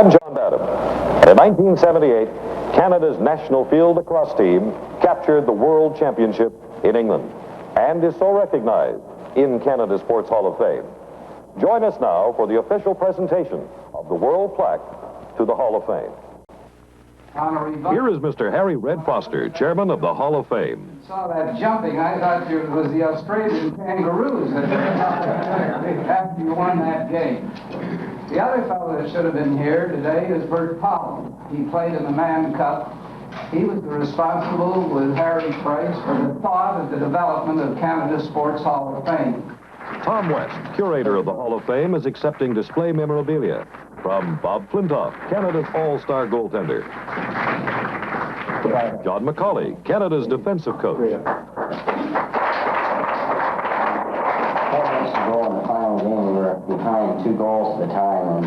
I'm John Badham. In 1978, Canada's national field lacrosse team captured the World Championship in England and is so recognized in Canada's Sports Hall of Fame. Join us now for the official presentation of the World Plaque to the Hall of Fame. Here is Mr. Harry Red Foster, chairman of the Hall of Fame. Saw that jumping. I thought it was the Australian kangaroos after you won that game. The other fellow that should have been here today is Bert Powell. He played in the Mann Cup. He was responsible with Harry Price for the thought of the development of Canada's Sports Hall of Fame. Tom West, curator of the Hall of Fame, is accepting display memorabilia from Bob Flintoff, Canada's all-star goaltender. John McCauley, Canada's defensive coach. 10 minutes to go in the final game, we were behind 2 goals at the time, and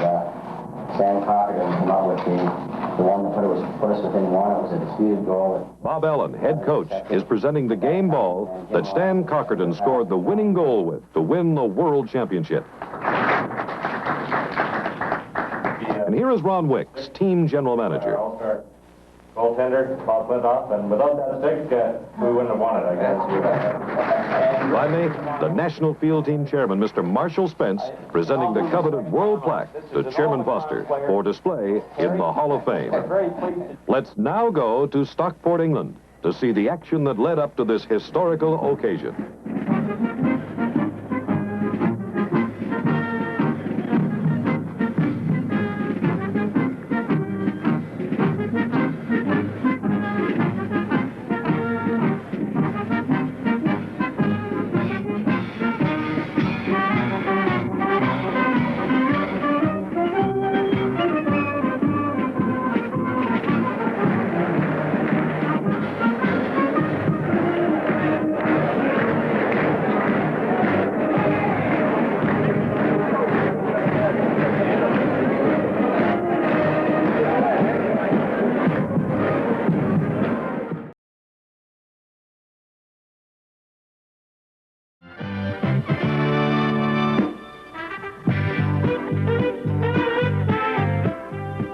Sam Cochran came up with the one that put us within one. It was a disputed goal. Bob Allan, head coach, is presenting the game ball that Stan Cochran scored the winning goal with to win the World Championship. And here is Ron Wicks, team general manager. All-star goaltender, Bob Flintoff, and without that stick, we wouldn't have won it, I guess. Finally, the national field team chairman, Mr. Marshall Spence, presenting the coveted World Plaque to Chairman Foster for display in the Hall of Fame. Let's now go to Stockport, England, to see the action that led up to this historical occasion.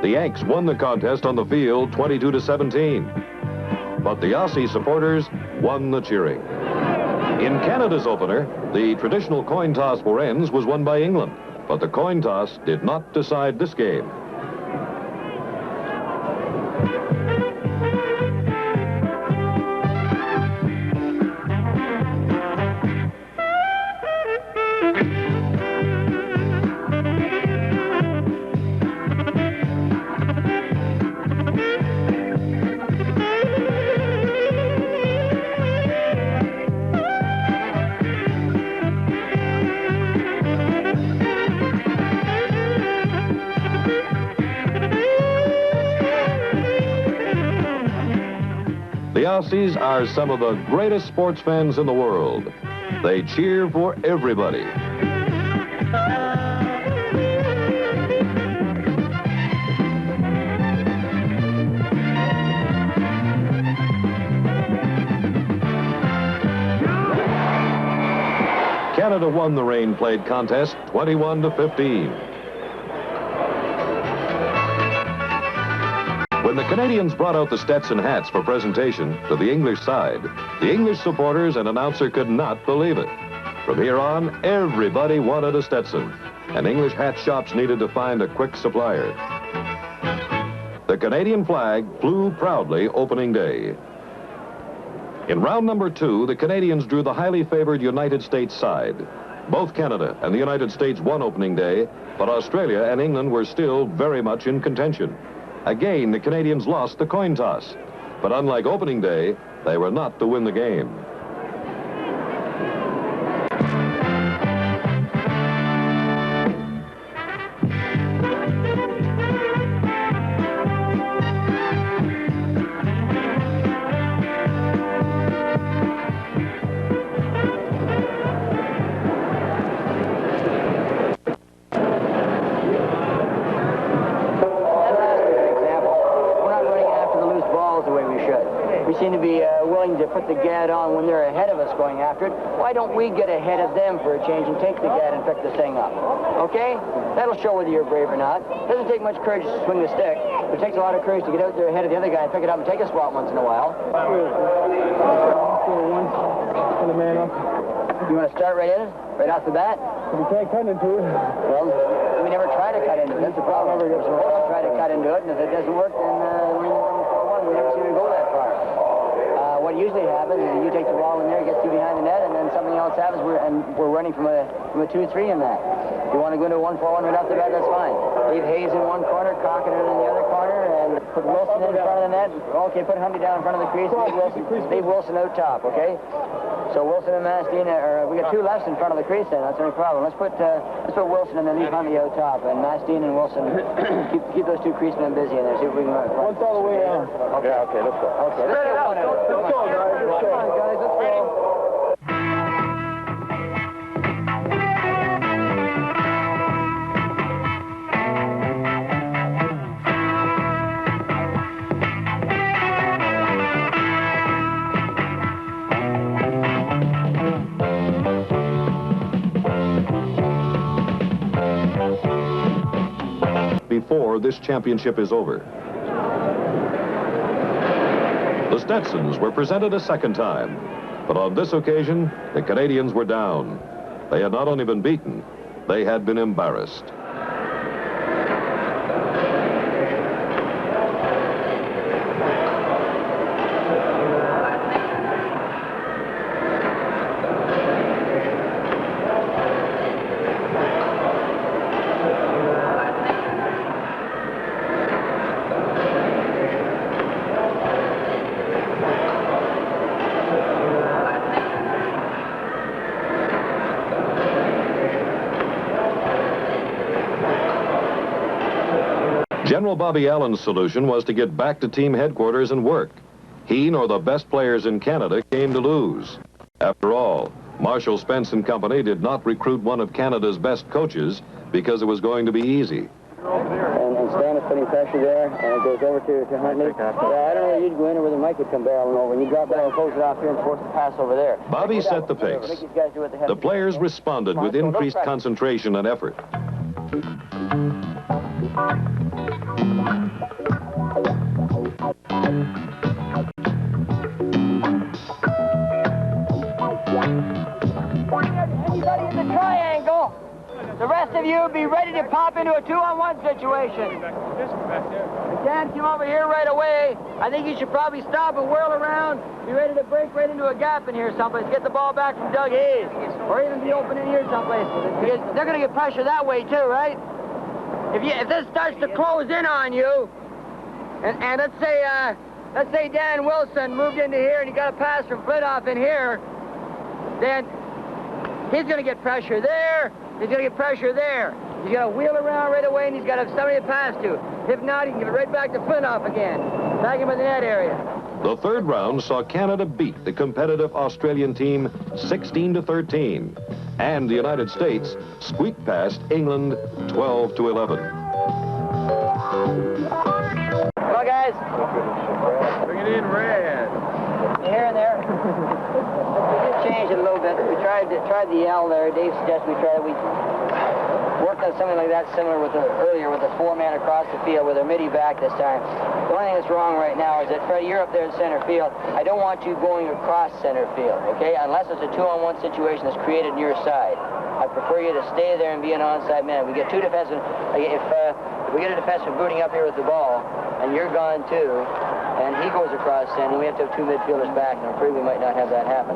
The Yanks won the contest on the field 22-17. But the Aussie supporters won the cheering. In Canada's opener, the traditional coin toss for ends was won by England, but the coin toss did not decide this game. The Aussies are some of the greatest sports fans in the world. They cheer for everybody. Canada won the rain-played contest 21-15. When the Canadians brought out the Stetson hats for presentation to the English side, the English supporters and announcer could not believe it. From here on, everybody wanted a Stetson, and English hat shops needed to find a quick supplier. The Canadian flag flew proudly opening day. In round number 2, the Canadians drew the highly favored United States side. Both Canada and the United States won opening day, but Australia and England were still very much in contention. Again, the Canadians lost the coin toss. But unlike opening day, they were not to win the game. We seem to be willing to put the gad on when they're ahead of us going after it. Why don't we get ahead of them for a change and take the gad and pick the thing up? Okay? That'll show whether you're brave or not. It doesn't take much courage to swing the stick. It takes a lot of courage to get out there ahead of the other guy and pick it up and take a spot once in a while. The man up. You want to start right in? Right off the bat? We can't cut into it. Well, we never try to cut into it. That's the problem. We're supposed to try to cut into it, and if it doesn't work, then we never seem to go that far. What usually happens is you take the ball in there, gets you behind the net, and then something else happens, and we're running from a 2-3 in that. If you want to go into a 1-4-1 right off the bat, that's fine. Leave Hayes in one corner, Cockett in the other corner, and put Wilson in front of the net. Okay, put Humpty down in front of the crease, leave Wilson out top, okay? So Wilson and Mastine, we got two lefts in front of the crease then. That's the only problem. Let's put Wilson and then leave Humpty out top, and Mastine and Wilson keep those two creasemen busy in there. See if we can. Once all the way down. Okay. Yeah, okay, let's go. Okay, let's get one out. Let's go, guys. Let's go. Come on, guys. Let's go. Before this championship is over. The Stetsons were presented a second time, but on this occasion, the Canadians were down. They had not only been beaten, they had been embarrassed. General Bobby Allan's solution was to get back to team headquarters and work. He nor the best players in Canada came to lose. After all, Marshall Spence and Company did not recruit one of Canada's best coaches because it was going to be easy. And Stan is putting pressure there, and it goes over to Huntley. Yeah, I don't know where you'd go in or whether Mike would come barreling over, and you drop down and close it off here and force the pass over there. Bobby set the pace. The players responded with increased concentration and effort. Anybody in the triangle, the rest of you be ready to pop into a 2-on-1 situation. Dan, come over here right away. I think you should probably stop and whirl around. Be ready to break right into a gap in here someplace. Get the ball back from Doug Hayes. Or even be open in here someplace. Because they're going to get pressure that way too, right? If this starts to close in on you, and let's say Dan Wilson moved into here and he got a pass from Flintoff in here, then he's going to get pressure there. He's going to get pressure there. He's got to wheel around right away, and he's got to have somebody to pass to. If not, he can give it right back to Flintoff again. Back him in the net area. The third round saw Canada beat the competitive Australian team 16-13, and the United States squeaked past England 12-11. Come on, guys. Bring it in red. Here and there. We did change it a little bit. We tried the L there. Dave suggested we worked on something like that similar earlier with the 4-man across the field with a midi back this time. The only thing that's wrong right now is that, Fred, you're up there in center field. I don't want you going across center field, okay? Unless it's a 2-on-1 situation that's created near side. I prefer you to stay there and be an onside man. We get two defensemen. If we get a defenseman booting up here with the ball, and you're gone too, and he goes across center, we have to have two midfielders back, and I'm afraid we might not have that happen.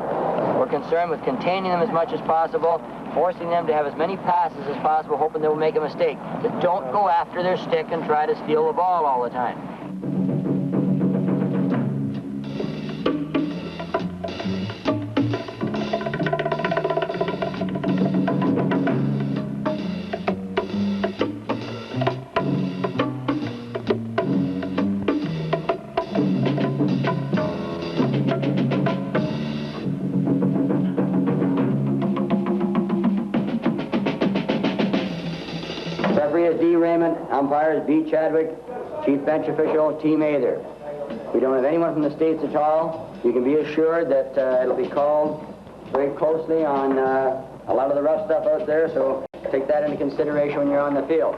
We're concerned with containing them as much as possible, forcing them to have as many passes as possible, hoping they will make a mistake. But don't go after their stick and try to steal the ball all the time. Umpires B. Chadwick, chief bench official, Team Ather. We don't have anyone from the States at all. You can be assured that it'll be called very closely on a lot of the rough stuff out there, so take that into consideration when you're on the field.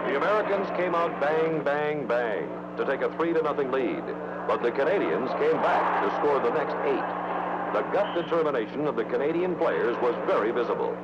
The Americans came out bang, bang, bang to take a 3-0 lead, but the Canadians came back to score the next 8. The gut determination of the Canadian players was very visible.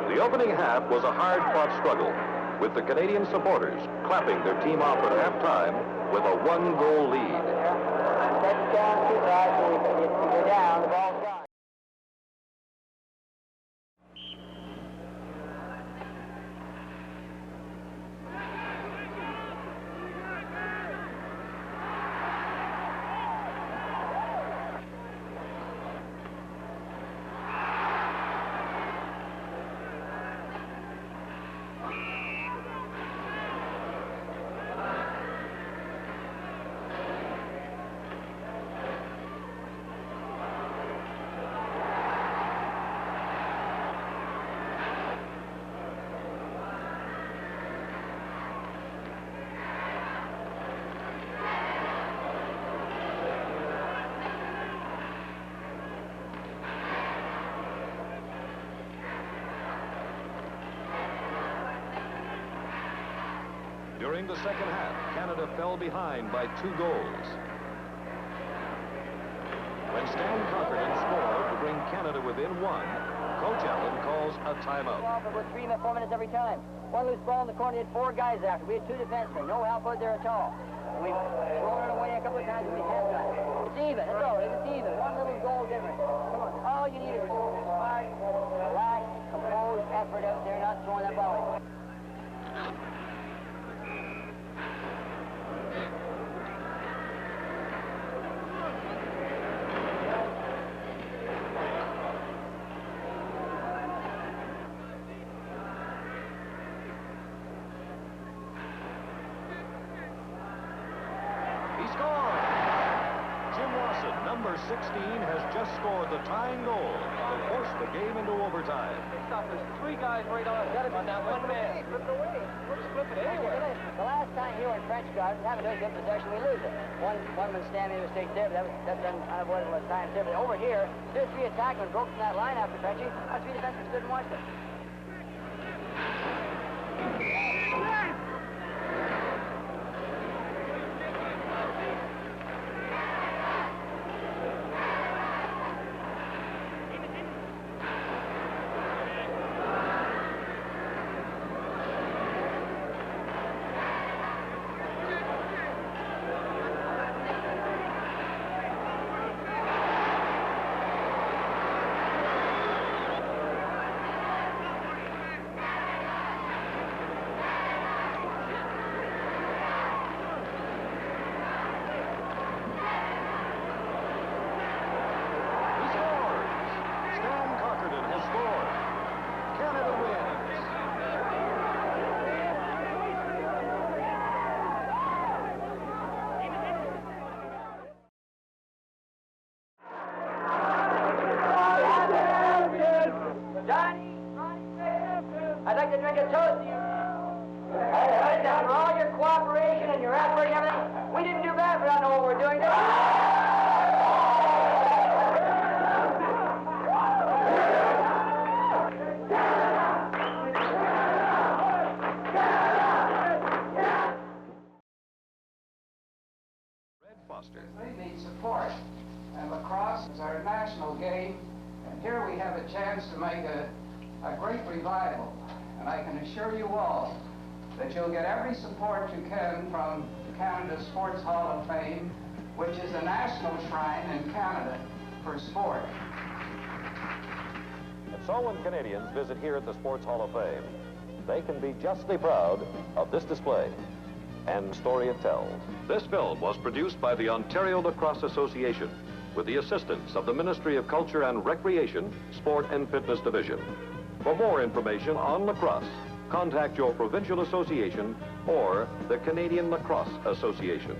The opening half was a hard-fought struggle, with the Canadian supporters clapping their team off at halftime with a 1-goal lead. Take it down too far, so you're down, the ball's gone. During the second half, Canada fell behind by 2 goals. When Stan Conkerton scored to bring Canada within 1, Coach Allan calls a timeout. For 3 or 4 minutes every time. One loose ball in the corner, he had 4 guys after. We had 2 defensemen, no help out there at all. And we thrown it away a couple of times and we can't done it. It's even, that's all, it's even. One little goal difference. Come on, all you need is smart, relaxed, composed effort out there, not throwing that ball away. Number 16 has just scored the tying goal to force the game into overtime. There's 3 guys right on that one man. Flip it away. Flip it anywhere. The last time here in French guard, we haven't done good possession, we lose it. One man standing mistake there, but that's unavoidable at times there. But over here, there's 3 attackmen broke from that line after Frenchie. Our 3 defensemen stood and watched them. Foster. They need support, and lacrosse is our national game, and here we have a chance to make a great revival. And I can assure you all that you'll get every support you can from the Canada Sports Hall of Fame, which is a national shrine in Canada for sport. And so when Canadians visit here at the Sports Hall of Fame, they can be justly proud of this display and the story it tells. This film was produced by the Ontario Lacrosse Association with the assistance of the Ministry of Culture and Recreation, Sport and Fitness Division. For more information on lacrosse, contact your provincial association or the Canadian Lacrosse Association.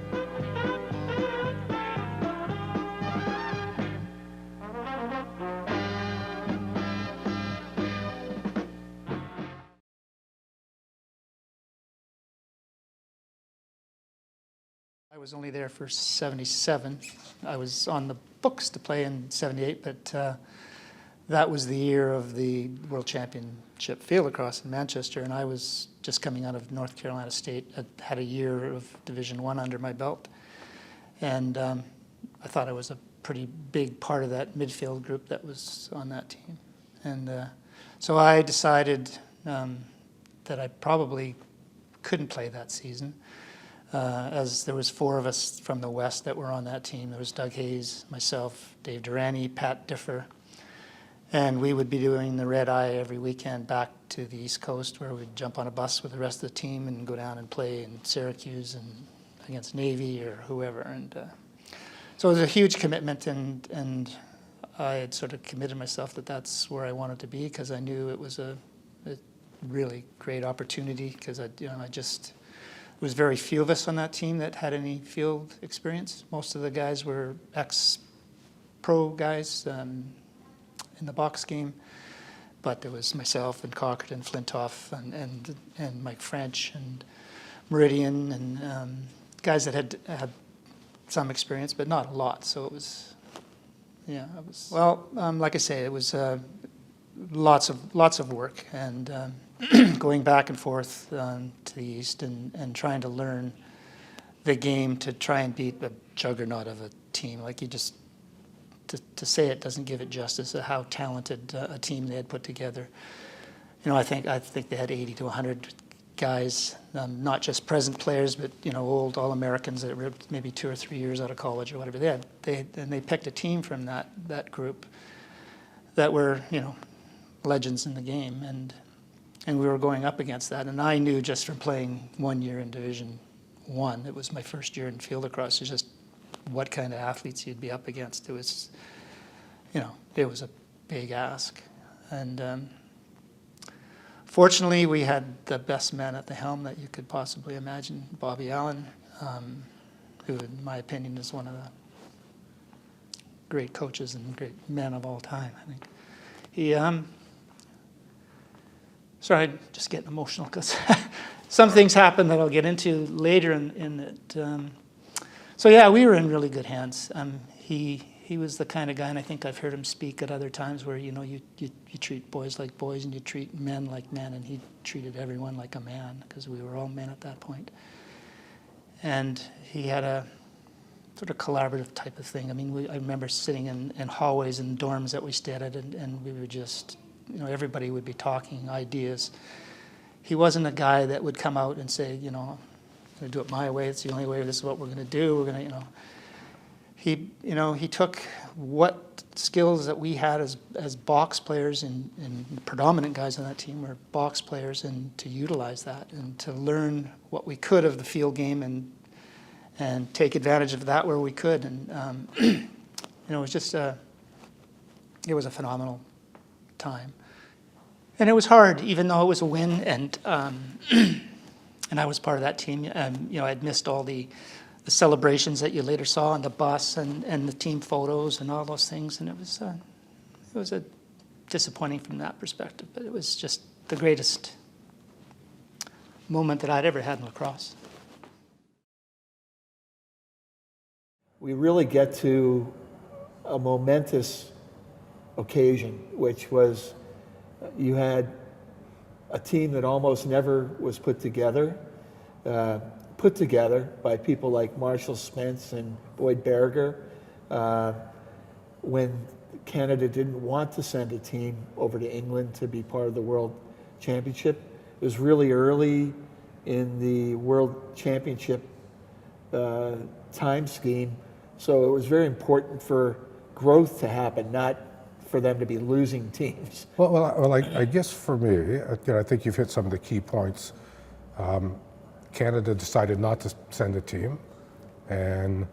I was only there for 77. I was on the books to play in 78, but that was the year of the World Championship field lacrosse in Manchester, and I was just coming out of North Carolina State. I had a year of Division I under my belt, and I thought I was a pretty big part of that midfield group that was on that team. And so I decided that I probably couldn't play that season. As there was 4 of us from the West that were on that team. There was Doug Hayes, myself, Dave Durrani, Pat Differ, and we would be doing the red eye every weekend back to the East Coast, where we'd jump on a bus with the rest of the team and go down and play in Syracuse and against Navy or whoever. And so it was a huge commitment, and I had sort of committed myself that that's where I wanted to be, because I knew it was a really great opportunity, because I just. There was very few of us on that team that had any field experience. Most of the guys were ex-pro guys in the box game, but there was myself and Cochran and Flintoff and Mike French and Meridian and guys that had some experience, but not a lot. So it was, yeah, it was. Well, like I say, it was lots of work, and going back and forth to the East and trying to learn the game to try and beat the juggernaut of a team. Like, you just, to say it doesn't give it justice of how talented a team they had put together. I think they had 80 to 100 guys, not just present players, but old All-Americans that were maybe 2 or 3 years out of college or whatever. They picked a team from that group that were legends in the game, and we were going up against that. And I knew just from playing 1 year in Division I, it was my first year in field lacrosse, just what kind of athletes you'd be up against. It was, it was a big ask. And fortunately, we had the best man at the helm that you could possibly imagine, Bobby Allan, who, in my opinion, is one of the great coaches and great men of all time, I think. He, sorry, I'm just getting emotional because some things happened that I'll get into later in it. So yeah, we were in really good hands. He was the kind of guy, and I think I've heard him speak at other times, where you treat boys like boys and you treat men like men, and he treated everyone like a man, because we were all men at that point. And he had a sort of collaborative type of thing. I mean, I remember sitting in hallways and dorms that we stayed at, and we were just, everybody would be talking ideas. He wasn't a guy that would come out and say, I'm going to do it my way. It's the only way. This is what we're going to do. We're going to, he took what skills that we had as box players, and the predominant guys on that team were box players, and to utilize that and to learn what we could of the field game and take advantage of that where we could. And it was just it was a phenomenal time. And it was hard, even though it was a win, and I was part of that team. I'd missed all the celebrations that you later saw on the bus, and the team photos and all those things, and it was a disappointing from that perspective, but it was just the greatest moment that I'd ever had in lacrosse. We really get to a momentous occasion, which was you had a team that almost never was put together. put together by people like Marshall Spence and Boyd Berger. When Canada didn't want to send a team over to England to be part of the World Championship, it was really early in the World Championship time scheme. So it was very important for growth to happen, not for them to be losing teams. Well, I guess for me, I think you've hit some of the key points. Canada decided not to send a team, and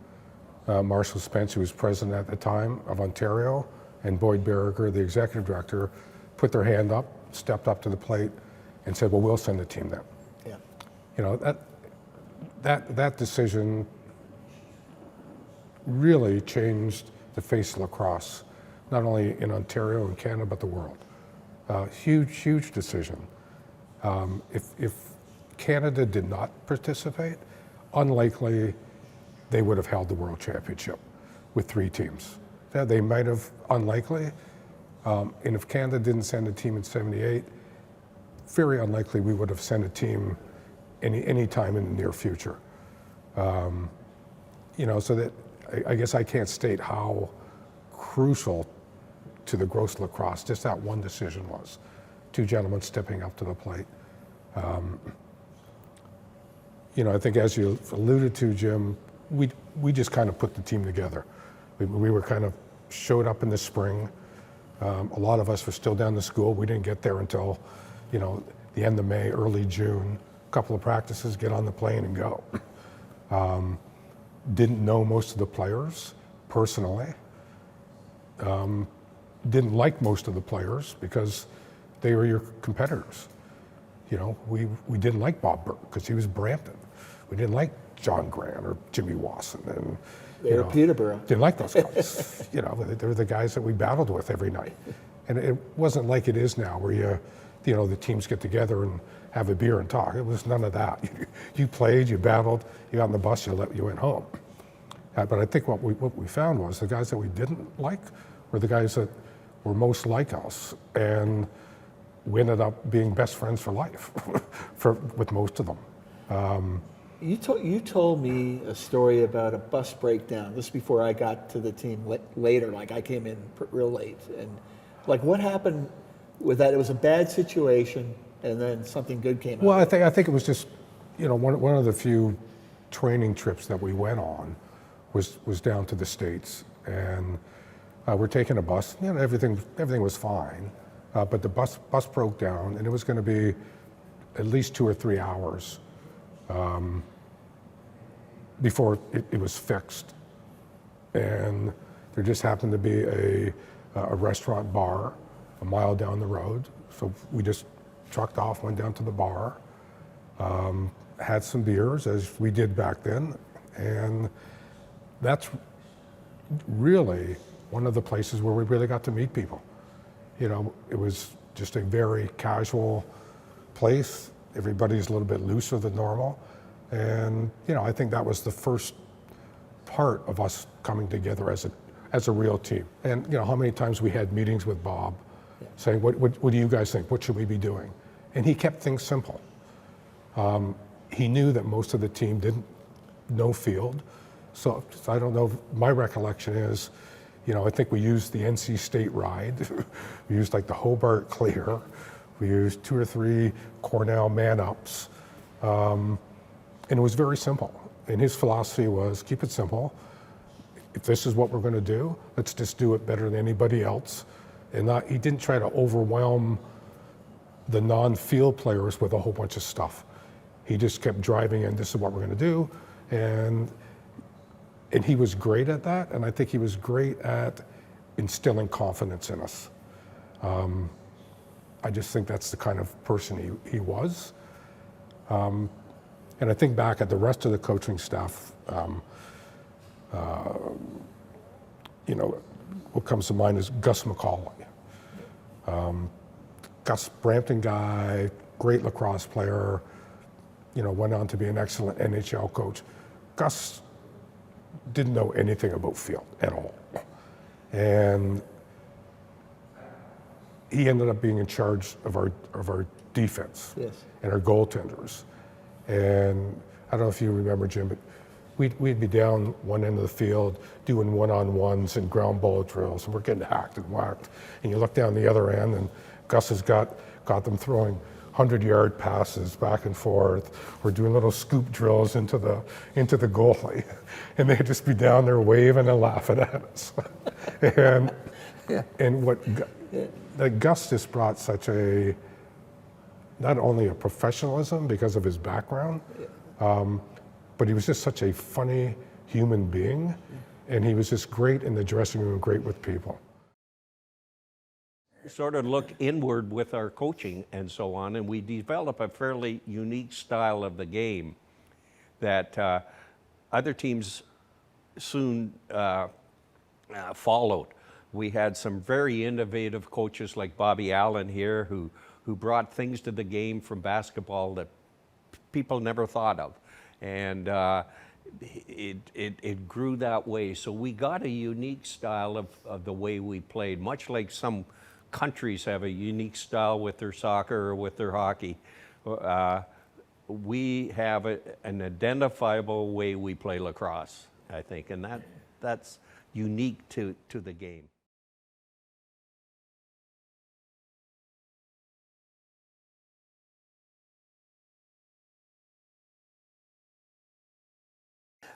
Marshall Spence, who was president at the time of Ontario, and Boyd Berger, the executive director, put their hand up, stepped up to the plate, and said, "Well, we'll send a team then." Yeah. You know, that decision really changed the face of lacrosse, not only in Ontario and Canada, but the world. Huge decision. If Canada did not participate, unlikely they would have held the World Championship with 3 teams. Yeah, they might have, unlikely. And if Canada didn't send a team in '78, very unlikely we would have sent a team any time in the near future. You know, so that I guess I can't state how crucial to the gross lacrosse just that one decision was. 2 gentlemen stepping up to the plate. You know, I think as you alluded to, Jim, we just kind of put the team together. We were kind of showed up in the spring. A lot of us were still down to school. We didn't get there until, you know, the end of May, early June. A couple of practices, get on the plane and go. Didn't know most of the players personally. Didn't like most of the players because they were your competitors. You know, we didn't like Bob Burke because he was Brampton. We didn't like John Grant or Jimmy Wasson, and They were Peterborough. didn't like those guys. You know, they were the guys that we battled with every night. And it wasn't like it is now, where you know, the teams get together and have a beer and talk. It was none of that. You played, you battled, you got on the bus, you went home. But I think what we found was the guys that we didn't like were the guys that were most like us, and we ended up being best friends for life with most of them. You told me a story about a bus breakdown. This is before I got to the team later. Like, I came in real late, and like, what happened with that? It was a bad situation, and then something good came out. Well, I think it was just, you know, one of the few training trips that we went on was down to the States, and we're taking a bus. You know, everything was fine, but the bus broke down, and it was going to be at least 2 or 3 hours before it was fixed. And there just happened to be a restaurant bar a mile down the road, so we just trucked off, went down to the bar, had some beers, as we did back then, and that's really one of the places where we really got to meet people. You know, it was just a very casual place. Everybody's a little bit looser than normal. And, you know, I think that was the first part of us coming together as a real team. And, you know, how many times we had meetings with Bob saying, what do you guys think? What should we be doing? And he kept things simple. He knew that most of the team didn't know field. So I don't know, my recollection is, you know, I think we used the NC State ride. We used like the Hobart Clear. We used 2 or 3 Cornell man-ups. And it was very simple. And his philosophy was, keep it simple. If this is what we're going to do, let's just do it better than anybody else. And he didn't try to overwhelm the non-field players with a whole bunch of stuff. He just kept driving in, this is what we're going to do. And he was great at that, and I think he was great at instilling confidence in us. I just think that's the kind of person he was. And I think back at the rest of the coaching staff, you know, what comes to mind is Gus McCauley. Gus, Brampton guy, great lacrosse player, you know, went on to be an excellent NHL coach. Gus didn't know anything about field at all. And he ended up being in charge of our defense. Yes. And our goaltenders. And I don't know if you remember, Jim, but we'd be down one end of the field doing one-on-ones and ground ball drills, and we're getting hacked and whacked. And you look down the other end, and Gus has got them throwing 100-yard passes back and forth. We're doing little scoop drills into the goalie, and they'd just be down there waving and laughing at us. and Gus just brought such a, not only a professionalism because of his background, but he was just such a funny human being, and he was just great in the dressing room, great with people. Sort of look inward with our coaching and so on, and we develop a fairly unique style of the game that other teams soon followed. We had some very innovative coaches like Bobby Allan here who brought things to the game from basketball that people never thought of. And it grew that way. So we got a unique style of the way we played, much like some countries have a unique style with their soccer or with their hockey. We have an identifiable way we play lacrosse, I think, and that's unique to the game.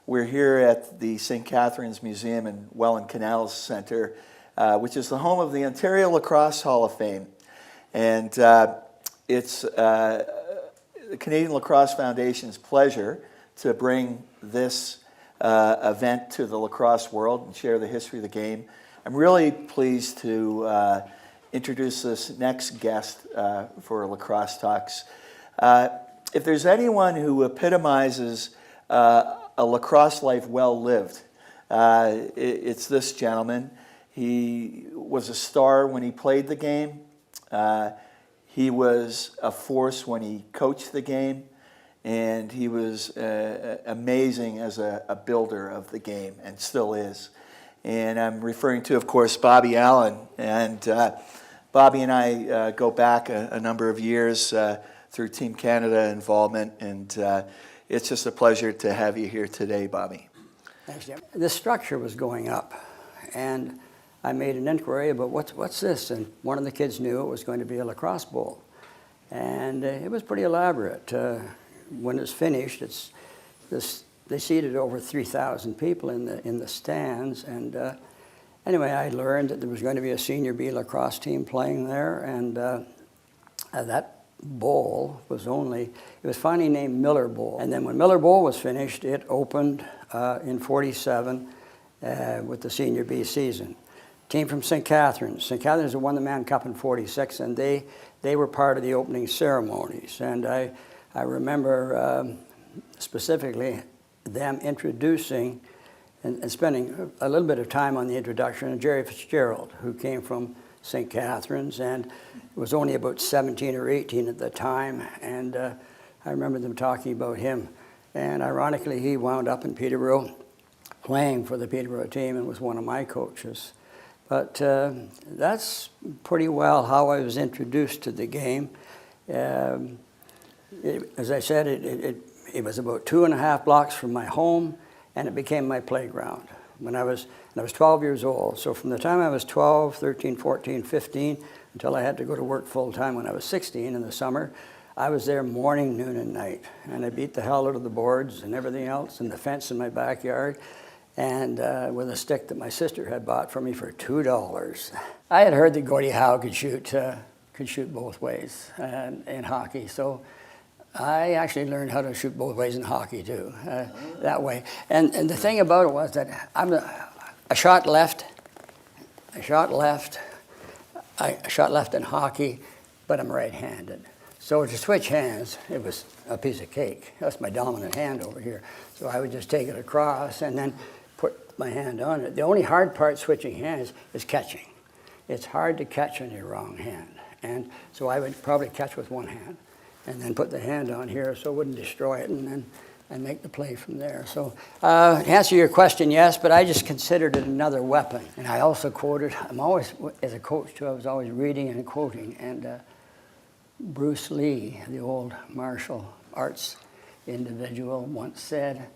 We're here at the St. Catharines Museum and Welland Canals Centre, which is the home of the Ontario Lacrosse Hall of Fame. And it's the Canadian Lacrosse Foundation's pleasure to bring this event to the lacrosse world and share the history of the game. I'm really pleased to introduce this next guest for Lacrosse Talks. If there's anyone who epitomizes a lacrosse life well lived, it's this gentleman. He was a star when he played the game. He was a force when he coached the game, and he was amazing as a builder of the game, and still is. And I'm referring to, of course, Bobby Allan. And Bobby and I go back a number of years through Team Canada involvement, and it's just a pleasure to have you here today, Bobby. Thanks, Jim. The structure was going up, and I made an inquiry about what's this, and one of the kids knew it was going to be a lacrosse bowl, and it was pretty elaborate. When it's finished, they seated over 3,000 people in the stands, and anyway, I learned that there was going to be a senior B lacrosse team playing there, and that bowl was finally named Miller Bowl. And then when Miller Bowl was finished, it opened in 47 with the Senior B season. Team from St. Catharines. St. Catharines won the Mann Cup in 46, and they were part of the opening ceremonies. And I remember specifically them introducing and spending a little bit of time on the introduction of Jerry Fitzgerald, who came from St. Catharines, and was only about 17 or 18 at the time, and I remember them talking about him. And ironically, he wound up in Peterborough playing for the Peterborough team and was one of my coaches. But that's pretty well how I was introduced to the game. As I said, it was about 2.5 blocks from my home, and it became my playground. When I was 12 years old. So from the time I was 12, 13, 14, 15, until I had to go to work full-time when I was 16 in the summer, I was there morning, noon, and night. And I beat the hell out of the boards and everything else, and the fence in my backyard, and with a stick that my sister had bought for me for $2. I had heard that Gordie Howe could shoot both ways in hockey, so I actually learned how to shoot both ways in hockey too, that way. And the thing about it was that I'm a shot left in hockey, but I'm right-handed. So to switch hands, it was a piece of cake. That's my dominant hand over here. So I would just take it across and then put my hand on it. The only hard part switching hands is catching. It's hard to catch on your wrong hand. And so I would probably catch with one hand and then put the hand on here so it wouldn't destroy it, and then make the play from there. So to answer your question, yes, but I just considered it another weapon. And I also quoted, I'm always, as a coach too, I was always reading and quoting, and Bruce Lee, the old martial arts individual once said,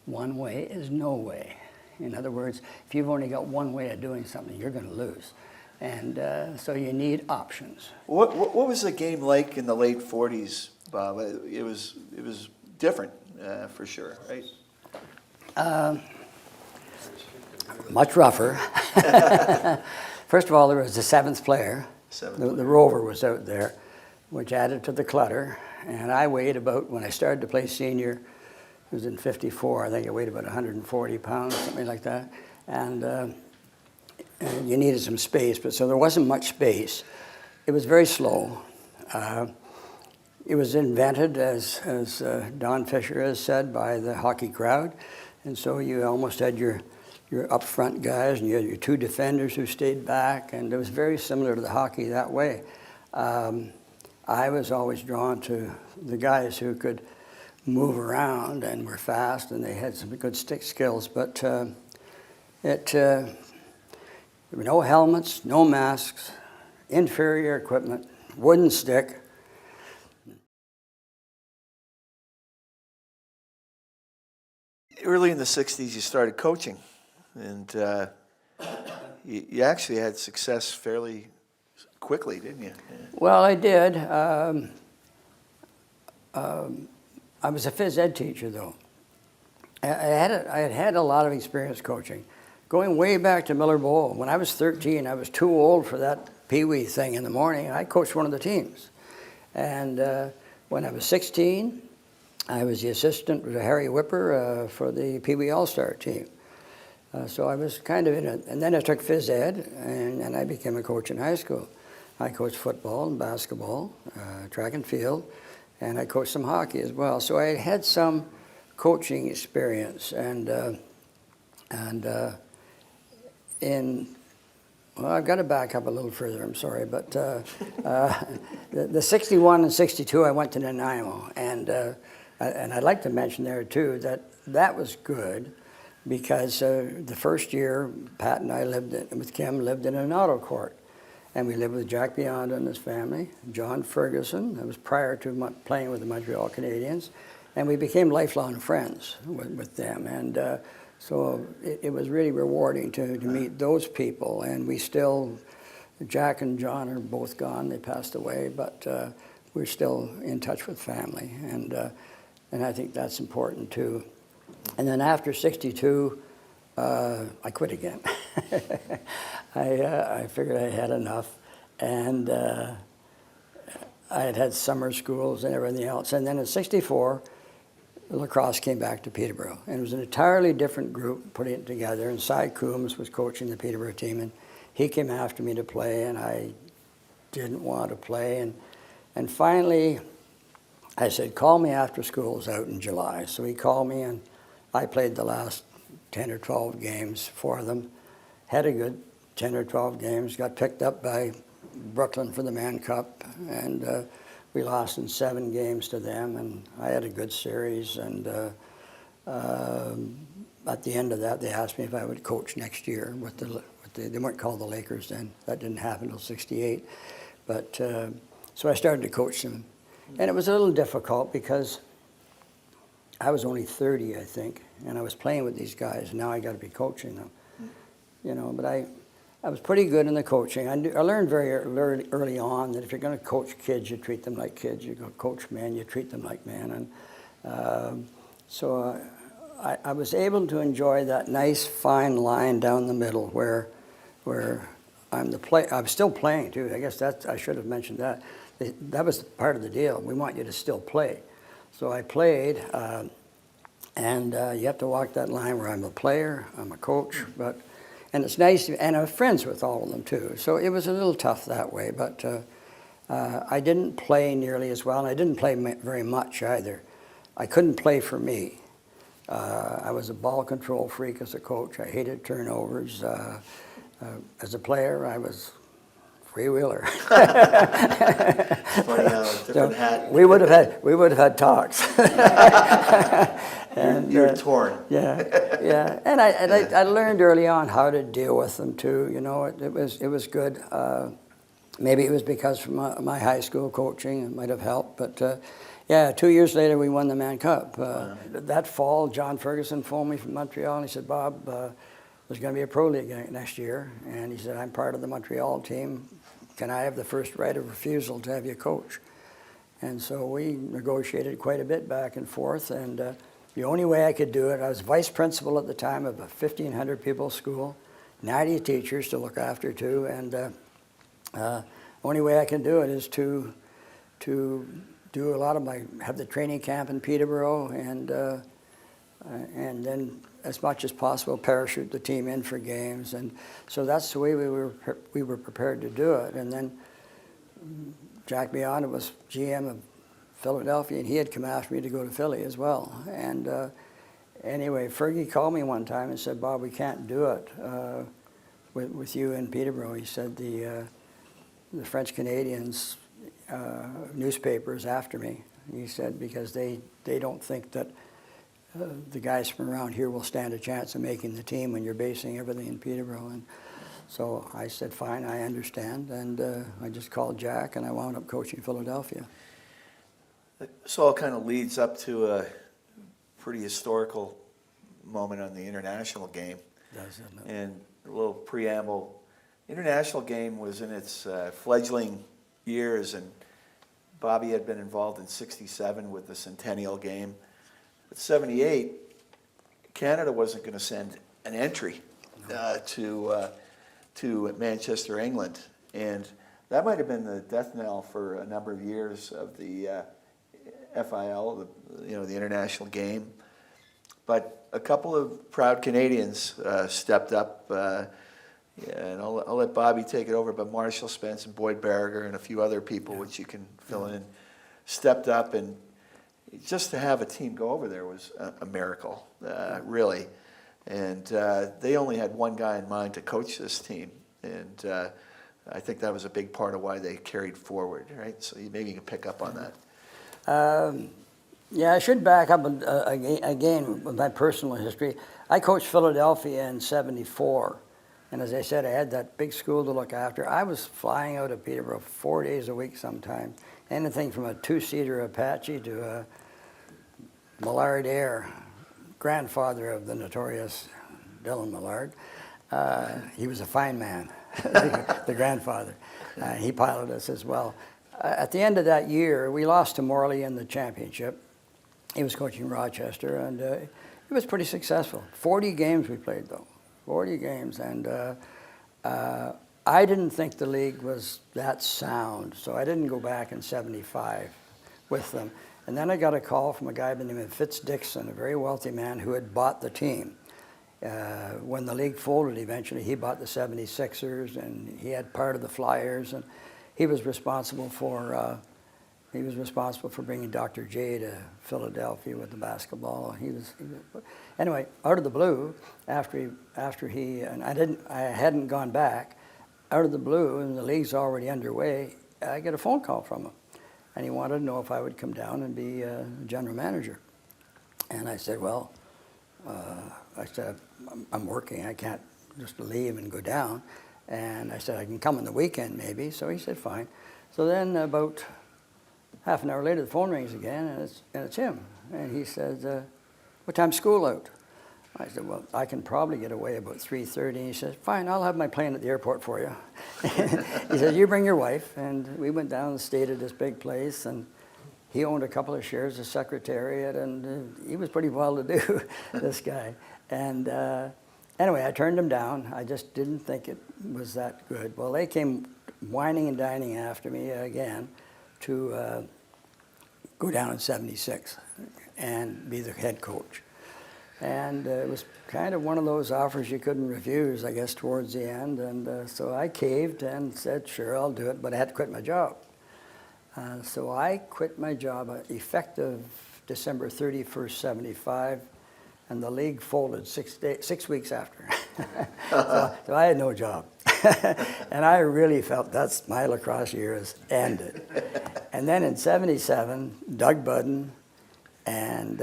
one way is no way. In other words, if you've only got one way of doing something, you're going to lose. And so you need options. What was the game like in the late 40s, Bob? It was different for sure, right? Much rougher. First of all, there was the seventh player. The rover was out there, which added to the clutter. And I weighed about, when I started to play senior, it was in '54, I think I weighed about 140 pounds, something like that. And you needed some space, but so there wasn't much space. It was very slow. It was invented, as Don Fisher has said, by the hockey crowd. And so you almost had your up front guys, and you had your two defenders who stayed back, and it was very similar to the hockey that way. I was always drawn to the guys who could move around and were fast, and they had some good stick skills, but there were no helmets, no masks, inferior equipment, wooden stick. Early in the 60s, you started coaching, and you actually had success fairly quickly, didn't you? Yeah. Well, I did. I was a phys ed teacher, though. I had had a lot of experience coaching. Going way back to Miller Bowl, when I was 13, I was too old for that pee-wee thing in the morning. I coached one of the teams. And when I was 16, I was the assistant to Harry Whipper for the pee-wee all-star team. So I was kind of in it. And then I took phys ed, and I became a coach in high school. I coached football and basketball, track and field, and I coached some hockey as well. So I had some coaching experience, well, I've got to back up a little further, I'm sorry, but the 61 and 62, I went to Nanaimo, and I'd like to mention there too that was good, because the first year, Pat and I with Kim lived in an auto court, and we lived with Jack Bionda and his family, John Ferguson, that was prior to playing with the Montreal Canadiens, and we became lifelong friends with them, and so it was really rewarding to meet those people, and we still, Jack and John are both gone, they passed away, but we're still in touch with family, and I think that's important too. And then after 62, I quit again. I figured I had enough, and I had summer schools and everything else, and then in 64, lacrosse came back to Peterborough, and it was an entirely different group putting it together, and Cy Coombs was coaching the Peterborough team, and he came after me to play, and I didn't want to play, and finally I said, call me after school's out in July. So he called me, and I played the last 10 or 12 games for them, had a good 10 or 12 games, got picked up by Brooklyn for the Mann Cup, and we lost in 7 games to them, and I had a good series, and at the end of that, they asked me if I would coach next year they weren't called the Lakers then. That didn't happen until 68. But so I started to coach them, and it was a little difficult because I was only 30, I think, and I was playing with these guys, and now I got to be coaching them. You know, but I was pretty good in the coaching. I learned very early on that if you're going to coach kids, you treat them like kids. You go coach men, you treat them like men. And so I was able to enjoy that nice, fine line down the middle where I'm still playing too. I guess I should have mentioned that. That was part of the deal. We want you to still play. So I played, and you have to walk that line where I'm a player, I'm a coach, and it's nice, and I'm friends with all of them too. So it was a little tough that way, but I didn't play nearly as well, and I didn't play very much either. I couldn't play for me. I was a ball control freak as a coach. I hated turnovers. As a player, I was freewheeler. Funny how different hat. We would have had talks. And you're torn. Yeah. And I learned early on how to deal with them too. You know, it was good. Maybe it was because from my high school coaching, it might have helped, but Yeah, 2 years later we won the Man Cup. That fall, John Ferguson phoned me from Montreal and he said, Bob, there's going to be a pro league next year. And he said, I'm part of the Montreal team. Can I have the first right of refusal to have you coach? And so we negotiated quite a bit back and forth. And the only way I could do it, I was vice principal at the time of a 1,500 people school, 90 teachers to look after too. And only way I can do it is to do a lot of have the training camp in Peterborough and then as much as possible parachute the team in for games. And so that's the way we were prepared to do it. And then Jack Beyond was GM of Philadelphia, and he had come after me to go to Philly as well. And anyway, Fergie called me one time and said, Bob, we can't do it with you in Peterborough. He said the French Canadians newspapers after me. He said because they don't think that the guys from around here will stand a chance of making the team when you're basing everything in Peterborough. And so I said, fine, I understand. And I just called Jack, and I wound up coaching Philadelphia. This all kind of leads up to a pretty historical moment on the international game. Doesn't it? And a little preamble. International game was in its fledgling years, and Bobby had been involved in '67 with the Centennial game. But '78, Canada wasn't going to send an entry to Manchester, England, and that might have been the death knell for a number of years of the FIL, the international game. But a couple of proud Canadians stepped up. And I'll let Bobby take it over, but Marshall Spence and Boyd Berger and a few other people, which you can fill in, stepped up. And just to have a team go over there was a miracle, really. And they only had one guy in mind to coach this team. And I think that was a big part of why they carried forward, right? So maybe you can pick up on that. Yeah, I should back up again with my personal history. I coached Philadelphia in '74. And as I said, I had that big school to look after. I was flying out of Peterborough 4 days a week sometimes. Anything from a two-seater Apache to a Millard Air, grandfather of the notorious Dylan Millard. He was a fine man, the grandfather. He piloted us as well. At the end of that year, we lost to Morley in the championship. He was coaching Rochester, and it was pretty successful. 40 games we played, though. 40 games, and I didn't think the league was that sound, so I didn't go back in '75 with them. And then I got a call from a guy by the name of Fitz Dixon, a very wealthy man who had bought the team. When the league folded eventually, he bought the 76ers, and he had part of the Flyers, and he was responsible for bringing Dr. J to Philadelphia with the basketball. Anyway, out of the blue, after he and I hadn't gone back. Out of the blue, and the league's already underway, I get a phone call from him, and he wanted to know if I would come down and be general manager. And I said, well, I'm working. I can't just leave and go down. And I said, I can come on the weekend maybe. So he said, fine. So then about half an hour later, the phone rings again, and it's him. And he says, what time's school out? I said, well, I can probably get away about 3:30. And he says, fine, I'll have my plane at the airport for you. He said, you bring your wife. And we went down and stayed at this big place. And he owned a couple of shares of Secretariat, and he was pretty well-to-do, this guy. And anyway, I turned him down. I just didn't think it was that good. Well, they came whining and dining after me again to go down in '76 and be the head coach. And it was kind of one of those offers you couldn't refuse, I guess, towards the end. And so I caved and said, sure, I'll do it, but I had to quit my job. So I quit my job effective December 31st, '75, and the league folded 6 weeks after. So I had no job. And I really felt that's my lacrosse year has ended. And then in '77, Doug Budden and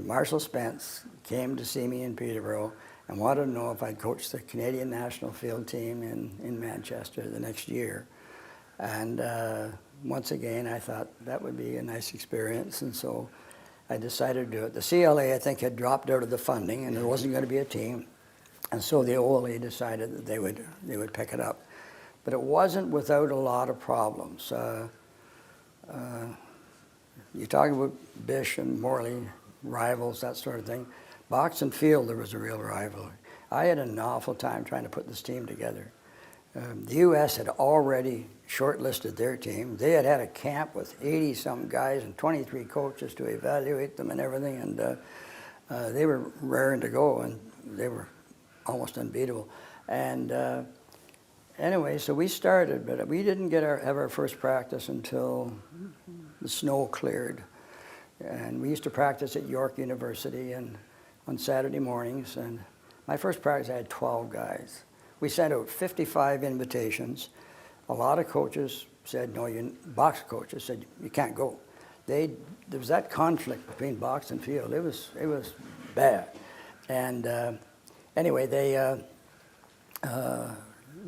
Marshall Spence came to see me in Peterborough and wanted to know if I'd coach the Canadian national field team in Manchester the next year. And once again, I thought that would be a nice experience, and so I decided to do it. The CLA, I think, had dropped out of the funding, and there wasn't going to be a team, and so the OLA decided that they would pick it up. But it wasn't without a lot of problems. You talk about Bish and Morley, rivals, that sort of thing. Box and field, there was a real rivalry. I had an awful time trying to put this team together. The U.S. had already shortlisted their team. They had had a camp with 80-some guys and 23 coaches to evaluate them and everything, and they were raring to go, and they were almost unbeatable. And anyway, so we started, but we didn't have our first practice until the snow cleared. And we used to practice at York University and on Saturday mornings, and my first practice I had 12 guys. We sent out 55 invitations. A lot of coaches said, no, box coaches said, you can't go. There was that conflict between box and field. It was bad. And anyway,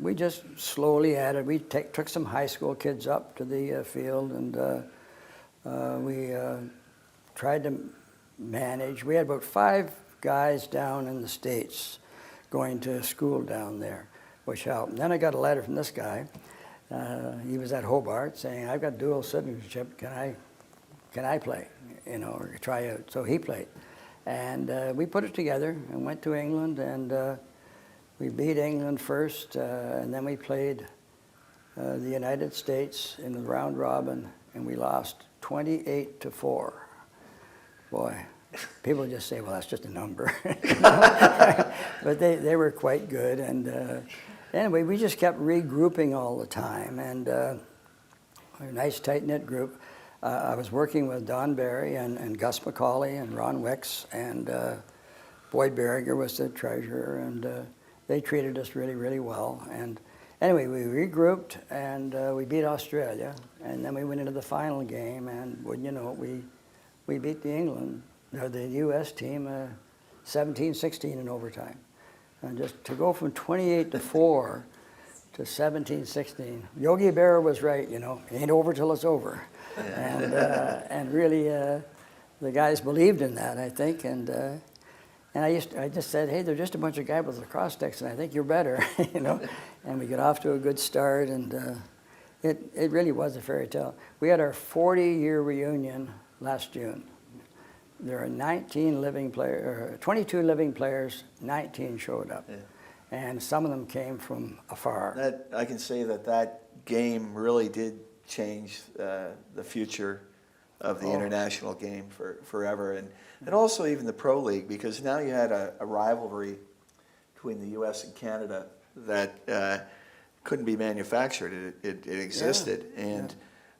we just slowly added. We took some high school kids up to the field, and we tried to manage. We had about 5 guys down in the States going to school down there, which helped. And then I got a letter from this guy. He was at Hobart saying, I've got dual citizenship. Can I play? You know, or try out. So he played. And we put it together and went to England, and we beat England first, and then we played the United States in the round robin, and we lost 28-4. Boy, people just say, well, that's just a number. But they were quite good. And anyway, we just kept regrouping all the time. And a nice, tight-knit group. I was working with Don Barry and Gus McCauley and Ron Wicks, and Boyd Berriger was the treasurer, and they treated us really, really well. And anyway, we regrouped, and we beat Australia, and then we went into the final game, and wouldn't you know it, we beat the U.S. team 17-16 in overtime. And just to go from 28-4 to 17-16, Yogi Berra was right, you know, it ain't over till it's over. And really, the guys believed in that, I think. And I just said, hey, they're just a bunch of guys with lacrosse sticks, and I think you're better, you know. And we got off to a good start, and it really was a fairy tale. We had our 40-year reunion last June. There are 22 living players, 19 showed up. Yeah. And some of them came from afar. I can say that game really did change the future of the international game forever. And also even the Pro League, because now you had a rivalry between the U.S. and Canada that couldn't be manufactured. It existed. Yeah.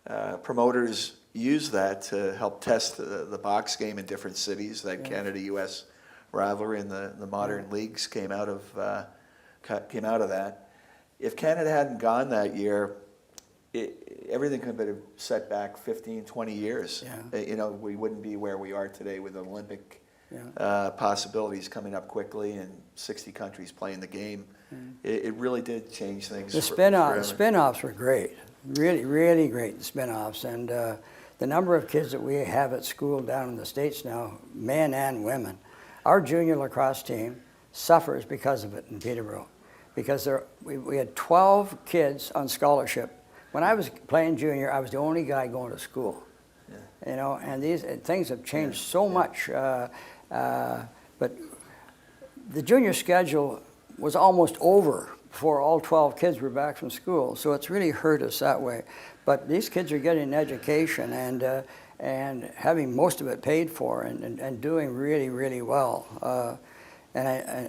And promoters used that to help test the box game in different cities. That Canada-U.S. rivalry and the modern leagues came out of that. If Canada hadn't gone that year, everything could have been set back 15, 20 years. Yeah. You know, we wouldn't be where we are today with Olympic possibilities coming up quickly and 60 countries playing the game. It really did change things. The spin-offs were great. Really, really great, the spin-offs. And the number of kids that we have at school down in the States now, men and women, our junior lacrosse team suffers because of it in Peterborough. Because we had 12 kids on scholarship. When I was playing junior, I was the only guy going to school. Yeah. You know, and things have changed so much. But the junior schedule was almost over before all 12 kids were back from school. So it's really hurt us that way. But these kids are getting an education and having most of it paid for and doing really, really well. And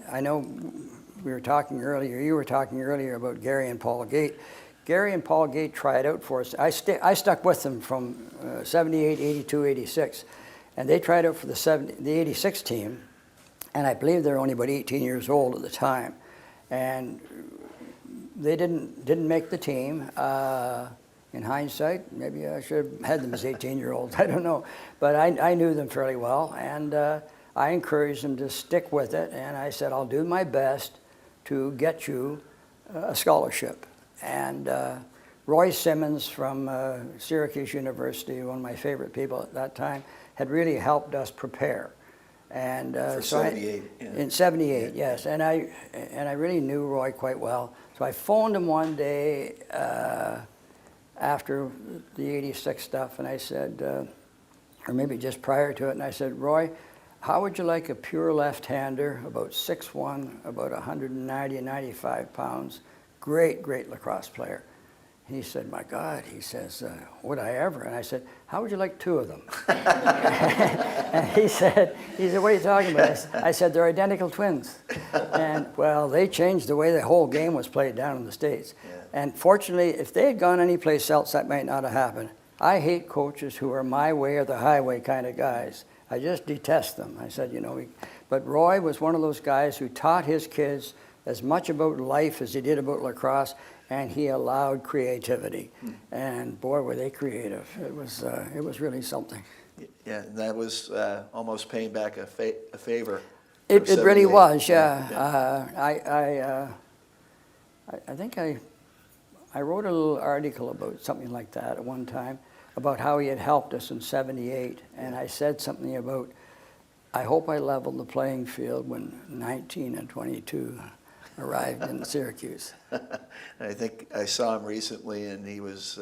I know you were talking earlier about Gary and Paul Gate. Gary and Paul Gate tried out for us. I stuck with them from 78, 82, 86. And they tried out for the 86 team. And I believe they were only about 18 years old at the time. And they didn't make the team. In hindsight, maybe I should have had them as 18-year-olds. I don't know. But I knew them fairly well. And I encouraged them to stick with it. And I said, I'll do my best to get you a scholarship. And Roy Simmons from Syracuse University, one of my favorite people at that time, had really helped us prepare. And For so 78, yeah. In 78, yes. And I really knew Roy quite well. So I phoned him one day after the 86 stuff, and I said, or maybe just prior to it, and I said, Roy, how would you like a pure left-hander, about 6'1", about 190, 95 pounds, great lacrosse player? He said, my God, he says, would I ever? And I said, how would you like 2 of them? And he said, what are you talking about? I said, they're identical twins. And, well, they changed the way the whole game was played down in the States. Yeah. And fortunately, if they had gone anyplace else, that might not have happened. I hate coaches who are my way or the highway kind of guys. I just detest them. I said, but Roy was one of those guys who taught his kids as much about life as he did about lacrosse, and he allowed creativity. And boy, were they creative. It was really something. Yeah, and that was almost paying back a favor. It really was, Yeah. I think I wrote a little article about something like that at one time, about how he had helped us in 78, and I said something about, I hope I leveled the playing field when 19 and 22 arrived in Syracuse. I think I saw him recently, and he was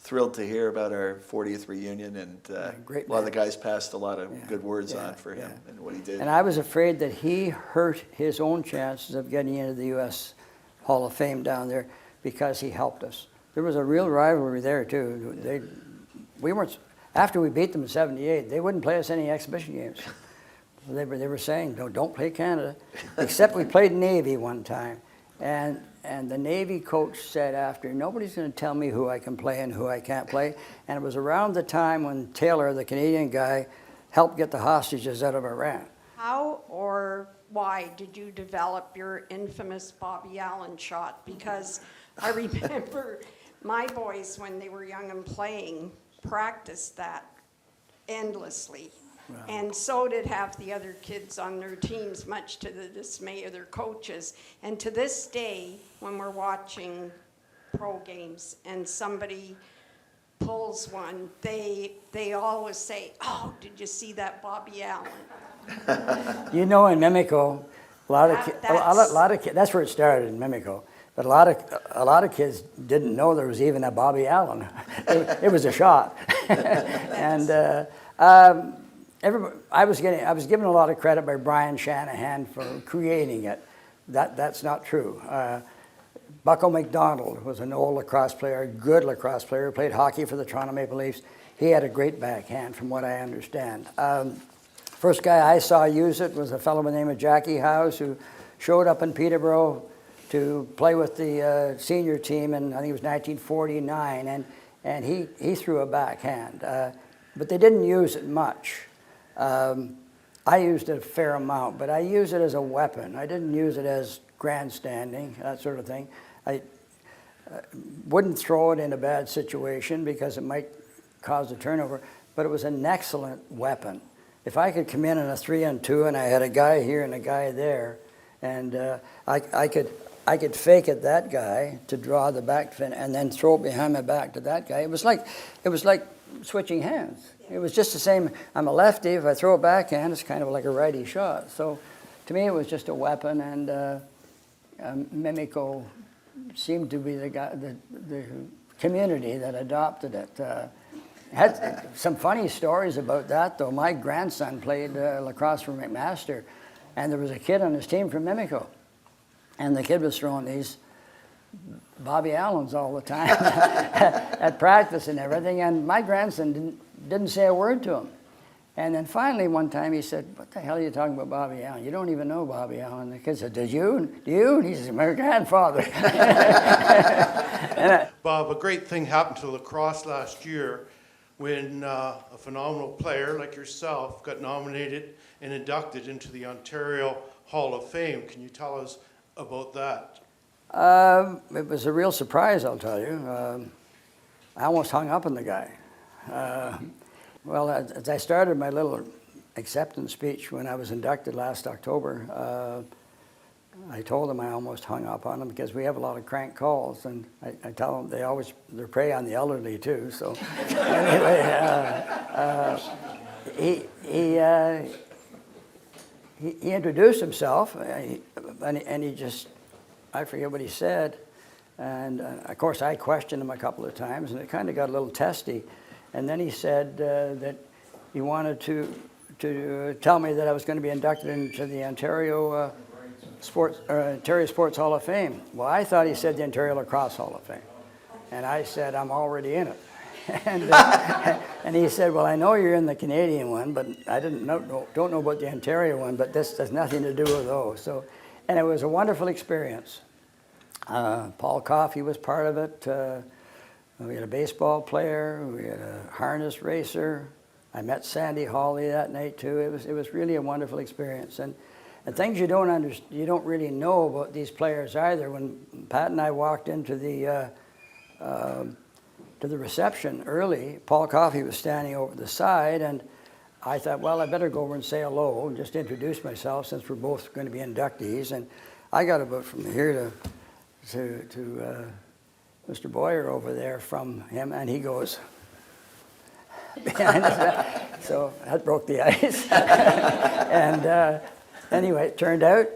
thrilled to hear about our 40th reunion, and a lot of the guys passed a lot of good words on for him and what he did. And I was afraid that he hurt his own chances of getting into the U.S. Hall of Fame down there because he helped us. There was a real rivalry there, too. We weren't, after we beat them in 78, they wouldn't play us any exhibition games. They were saying, no, don't play Canada, except we played Navy one time. And the Navy coach said after, nobody's going to tell me who I can play and who I can't play. And it was around the time when Taylor, the Canadian guy, helped get the hostages out of Iran. How or why did you develop your infamous Bobby Allan shot? Because I remember my boys, when they were young and playing, practiced that endlessly. Wow. And so did half the other kids on their teams, much to the dismay of their coaches. And to this day, when we're watching pro games and somebody pulls one, they always say, oh, did you see that Bobby Allan? In Mimico, a lot of kids, that's where it started, in Mimico. But a lot of kids didn't know there was even a Bobby Allan. It was a shot. And I was given a lot of credit by Brian Shanahan for creating it. That's not true. Bucko McDonald was an old lacrosse player, a good lacrosse player, played hockey for the Toronto Maple Leafs. He had a great backhand, from what I understand. First guy I saw use it was a fellow by the name of Jackie Howes, who showed up in Peterborough to play with the senior team in, I think it was 1949, and he threw a backhand. But they didn't use it much. I used it a fair amount, but I used it as a weapon. I didn't use it as grandstanding, that sort of thing. I wouldn't throw it in a bad situation because it might cause a turnover, but it was an excellent weapon. If I could come in a 3-on-2 and I had a guy here and a guy there, and I could fake at that guy to draw the back fin and then throw it behind my back to that guy. It was like switching hands. It was just the same. I'm a lefty. If I throw a backhand, it's kind of like a righty shot. So to me, it was just a weapon, and Mimico seemed to be the community that adopted it. Had some funny stories about that, though. My grandson played lacrosse for McMaster, and there was a kid on his team from Mimico, and the kid was throwing these Bobby Allans all the time at practice and everything, and my grandson didn't say a word to him. And then finally one time he said, what the hell are you talking about Bobby Allan? You don't even know Bobby Allan. The kid said, do you? And he said, my grandfather. Bob, a great thing happened to lacrosse last year when a phenomenal player like yourself got nominated and inducted into the Ontario Hall of Fame. Can you tell us about that? It was a real surprise, I'll tell you. I almost hung up on the guy. Well, as I started my little acceptance speech when I was inducted last October, I told them I almost hung up on them because we have a lot of crank calls, and I tell them they prey on the elderly too. So anyway, he introduced himself, and he just, I forget what he said, and of course I questioned him a couple of times, and it kind of got a little testy, and then he said that he wanted to tell me that I was going to be inducted into the Ontario Sports Hall of Fame. Well, I thought he said the Ontario Lacrosse Hall of Fame, and I said I'm already in it. And he said, well, I know you're in the Canadian one, but I don't know about the Ontario one, but this has nothing to do with those. So, and it was a wonderful experience. Paul Coffey was part of it. We had a baseball player. We had a harness racer. I met Sandy Hawley that night too. It was really a wonderful experience. And things you don't really know about these players either. When Pat and I walked into the reception early, Paul Coffey was standing over the side, and I thought, well, I better go over and say hello and just introduce myself since we're both going to be inductees. And I got about from here to Mr. Boyer over there from him, and he goes behind his back. So that broke the ice. And anyway, it turned out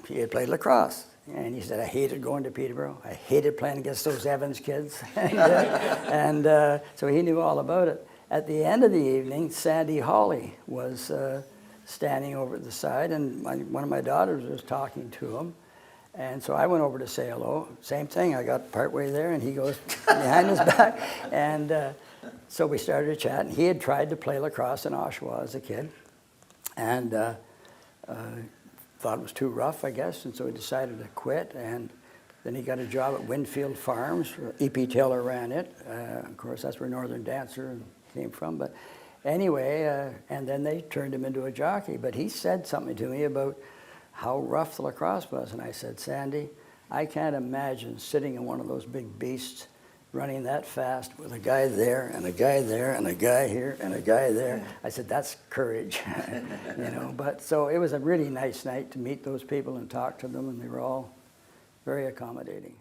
he had played lacrosse. And he said, I hated going to Peterborough. I hated playing against those Evans kids. and so he knew all about it. At the end of the evening, Sandy Hawley was standing over at the side, and one of my daughters was talking to him. And so I went over to say hello. Same thing, I got partway there, and he goes behind his back. And so we started to chat, and he had tried to play lacrosse in Oshawa as a kid. And thought it was too rough, I guess, and so he decided to quit. And then he got a job at Winfield Farms. E.P. Taylor ran it. Of course, that's where Northern Dancer came from. But anyway, and then they turned him into a jockey. But he said something to me about how rough the lacrosse was. And I said, Sandy, I can't imagine sitting in one of those big beasts running that fast with a guy there and a guy there and a guy here and a guy there. I said, that's courage, you know. But so it was a really nice night to meet those people and talk to them, and they were all very accommodating.